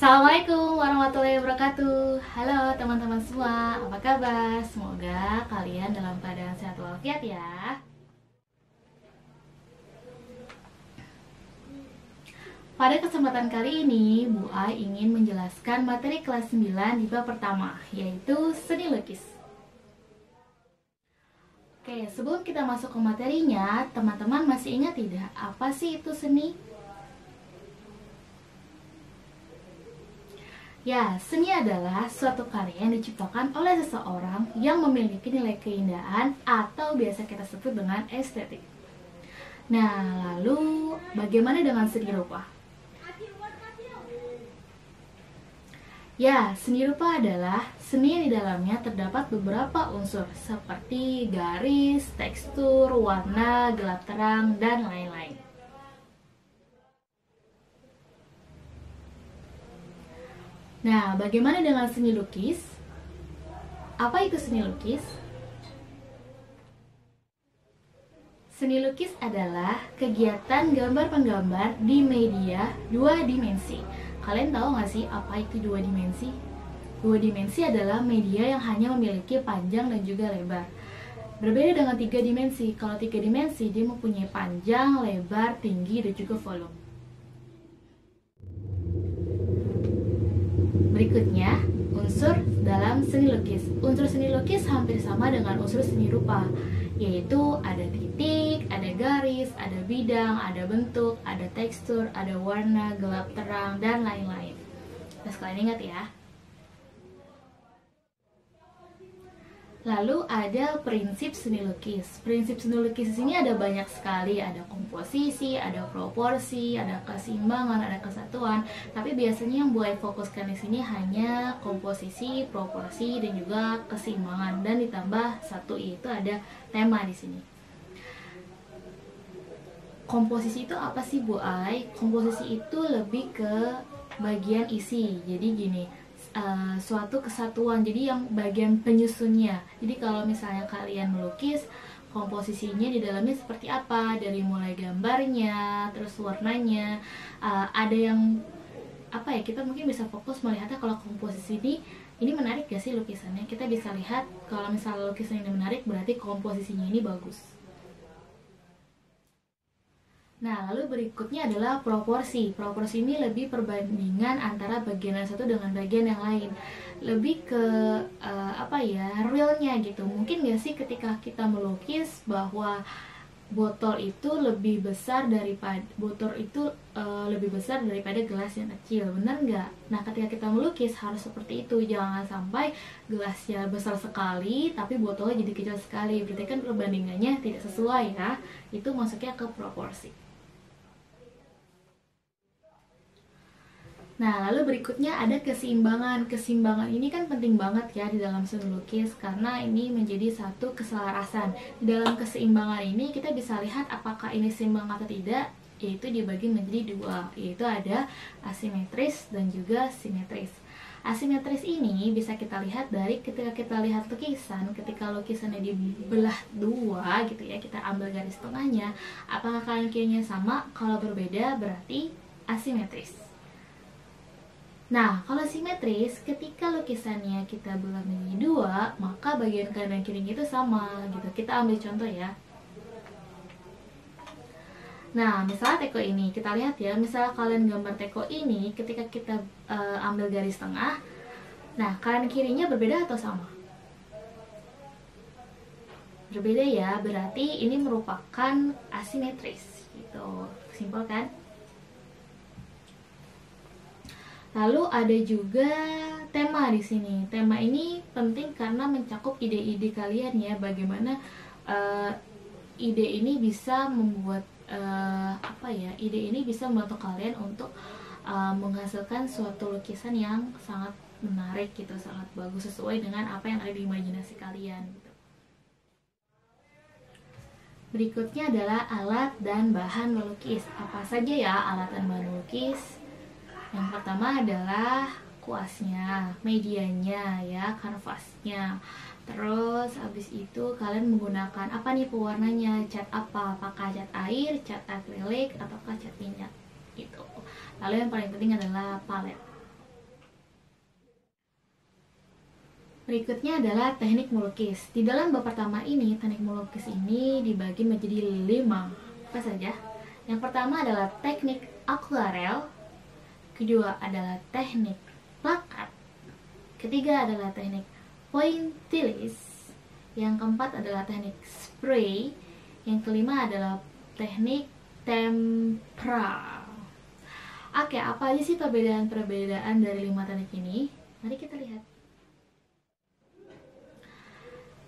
Assalamualaikum warahmatullahi wabarakatuh. Halo teman-teman semua, apa kabar? Semoga kalian dalam keadaan sehat walafiat ya. Pada kesempatan kali ini, Bu Ai ingin menjelaskan materi kelas 9 di bab pertama, yaitu seni lukis. Oke, sebelum kita masuk ke materinya, teman-teman masih ingat tidak apa sih itu seni? Ya, seni adalah suatu karya yang diciptakan oleh seseorang yang memiliki nilai keindahan atau biasa kita sebut dengan estetik. Nah, lalu bagaimana dengan seni rupa? Ya, seni rupa adalah seni yang di dalamnya terdapat beberapa unsur seperti garis, tekstur, warna, gelap terang, dan lain-lain. Nah, bagaimana dengan seni lukis? Apa itu seni lukis? Seni lukis adalah kegiatan gambar penggambar di media dua dimensi. Kalian tahu nggak sih apa itu dua dimensi? Dua dimensi adalah media yang hanya memiliki panjang dan juga lebar. Berbeda dengan tiga dimensi. Kalau tiga dimensi, dia mempunyai panjang, lebar, tinggi, dan juga volume. Berikutnya, unsur dalam seni lukis. Unsur seni lukis hampir sama dengan unsur seni rupa, yaitu ada titik, ada garis, ada bidang, ada bentuk, ada tekstur, ada warna, gelap terang, dan lain-lain. Nah, kalian ingat ya. Lalu ada prinsip seni lukis. Prinsip seni lukis di sini ada banyak sekali, ada komposisi, ada proporsi, ada keseimbangan, ada kesatuan. Tapi biasanya yang Bu Ai fokuskan di sini hanya komposisi, proporsi, dan juga keseimbangan. Dan ditambah satu, yaitu ada tema di sini. Komposisi itu apa sih Bu Ai? Komposisi itu lebih ke bagian isi. Jadi gini, suatu kesatuan, jadi yang bagian penyusunnya. Jadi kalau misalnya kalian melukis, komposisinya di dalamnya seperti apa, dari mulai gambarnya, terus warnanya, ada yang apa ya, kita mungkin bisa fokus melihatnya. Kalau komposisi ini menarik gak sih lukisannya, kita bisa lihat kalau misalnya lukisan ini menarik, berarti komposisinya ini bagus. Nah, lalu berikutnya adalah proporsi. Proporsi ini lebih perbandingan antara bagian yang satu dengan bagian yang lain. Lebih ke realnya gitu. Mungkin gak sih ketika kita melukis bahwa botol itu lebih besar daripada gelas yang kecil, benar nggak? Nah, ketika kita melukis harus seperti itu. Jangan sampai gelasnya besar sekali tapi botolnya jadi kecil sekali. Berarti kan perbandingannya tidak sesuai ya. Itu masuknya ke proporsi. Nah, lalu berikutnya ada keseimbangan. Keseimbangan ini kan penting banget ya di dalam seni lukis, karena ini menjadi satu keselarasan. Di dalam keseimbangan ini kita bisa lihat apakah ini seimbang atau tidak, yaitu dibagi menjadi dua, yaitu ada asimetris dan juga simetris. Asimetris ini bisa kita lihat dari ketika kita lihat lukisan, ketika lukisannya dibelah dua gitu ya, kita ambil garis tengahnya, apakah kanan kirinya sama? Kalau berbeda berarti asimetris. Nah, kalau simetris, ketika lukisannya kita belah menjadi dua, maka bagian kanan dan kirinya itu sama gitu. Kita ambil contoh ya. Nah, misalnya teko ini, kita lihat ya, misalnya kalian gambar teko ini, ketika kita ambil garis tengah, nah kanan kirinya berbeda atau sama? Berbeda ya, berarti ini merupakan asimetris gitu. Simpel kan? Lalu ada juga tema di sini. Tema ini penting karena mencakup ide-ide kalian ya, bagaimana ide ini bisa membuat ide ini bisa membantu kalian untuk menghasilkan suatu lukisan yang sangat menarik gitu, sangat bagus sesuai dengan apa yang ada di imajinasi kalian gitu. Berikutnya adalah alat dan bahan melukis. Apa saja ya alat dan bahan melukis? Yang pertama adalah kuasnya, medianya ya, kanvasnya. Terus habis itu kalian menggunakan apa nih pewarnanya, cat apa? Apakah cat air, cat akrilik, ataukah cat minyak gitu. Lalu yang paling penting adalah palet. Berikutnya adalah teknik melukis. Di dalam bab pertama ini, teknik melukis ini dibagi menjadi 5. Apa saja? Yang pertama adalah teknik akuarel, kedua adalah teknik plakat, ketiga adalah teknik pointillis, yang keempat adalah teknik spray, yang kelima adalah teknik tempera. Oke, apa aja sih perbedaan-perbedaan dari 5 teknik ini? Mari kita lihat.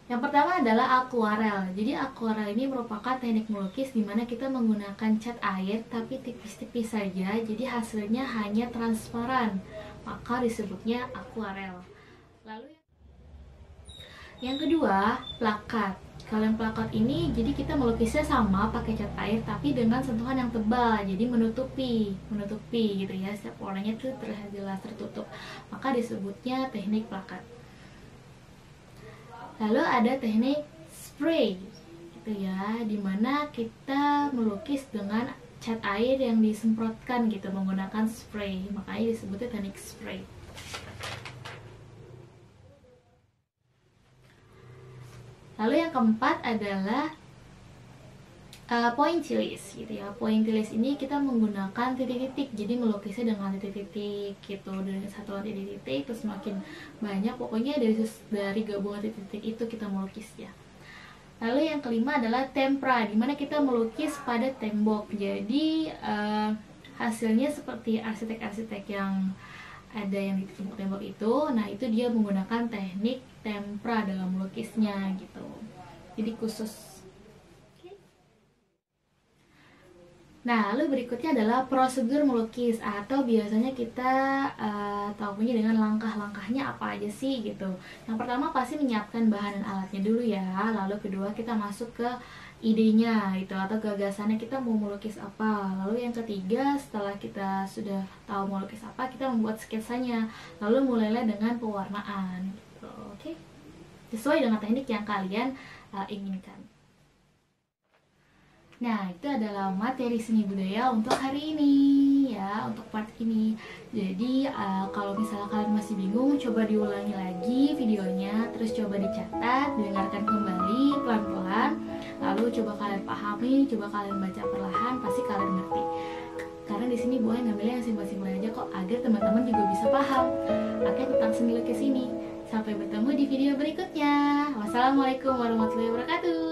Yang pertama adalah akuarel. Jadi akuarel ini merupakan teknik melukis di mana kita menggunakan cat air tapi tipis-tipis saja, jadi hasilnya hanya transparan. Maka disebutnya akuarel. Lalu yang kedua, plakat. Kalau yang plakat ini, jadi kita melukisnya sama pakai cat air tapi dengan sentuhan yang tebal, jadi menutupi gitu ya. Setiap warnanya tuh jelas tertutup. Maka disebutnya teknik plakat. Lalu ada teknik spray gitu ya, dimana kita melukis dengan cat air yang disemprotkan gitu menggunakan spray, makanya disebutnya teknik spray. Lalu yang keempat adalah pointillis gitu ya. Pointillis ini kita menggunakan titik-titik, jadi melukisnya dengan titik-titik gitu, dari satuan titik-titik terus makin banyak, pokoknya dari gabungan titik-titik itu kita melukis ya. Lalu yang kelima adalah tempera, dimana kita melukis pada tembok, jadi hasilnya seperti arsitek-arsitek yang ada yang di tembok-tembok itu. Nah itu dia menggunakan teknik tempera dalam melukisnya gitu, jadi khusus. Nah, lalu berikutnya adalah prosedur melukis, atau biasanya kita tahunya dengan langkah-langkahnya apa aja sih gitu. Yang pertama pasti menyiapkan bahan dan alatnya dulu ya. Lalu kedua kita masuk ke idenya gitu, atau gagasannya kita mau melukis apa. Lalu yang ketiga, setelah kita sudah tahu mau melukis apa, kita membuat sketsanya. Lalu mulailah dengan pewarnaan gitu. Oke. Sesuai dengan teknik yang kalian inginkan. Nah, itu adalah materi seni budaya untuk hari ini ya, untuk part ini. Jadi, kalau misalnya kalian masih bingung, coba diulangi lagi videonya, terus coba dicatat, dengarkan kembali pelan-pelan, lalu coba kalian pahami, coba kalian baca perlahan, pasti kalian ngerti. Karena di sini Bu ngambilnya yang simpel-simpel aja kok, agar teman-teman juga bisa paham akan tentang seni lukis ini. Sampai bertemu di video berikutnya. Wassalamualaikum warahmatullahi wabarakatuh.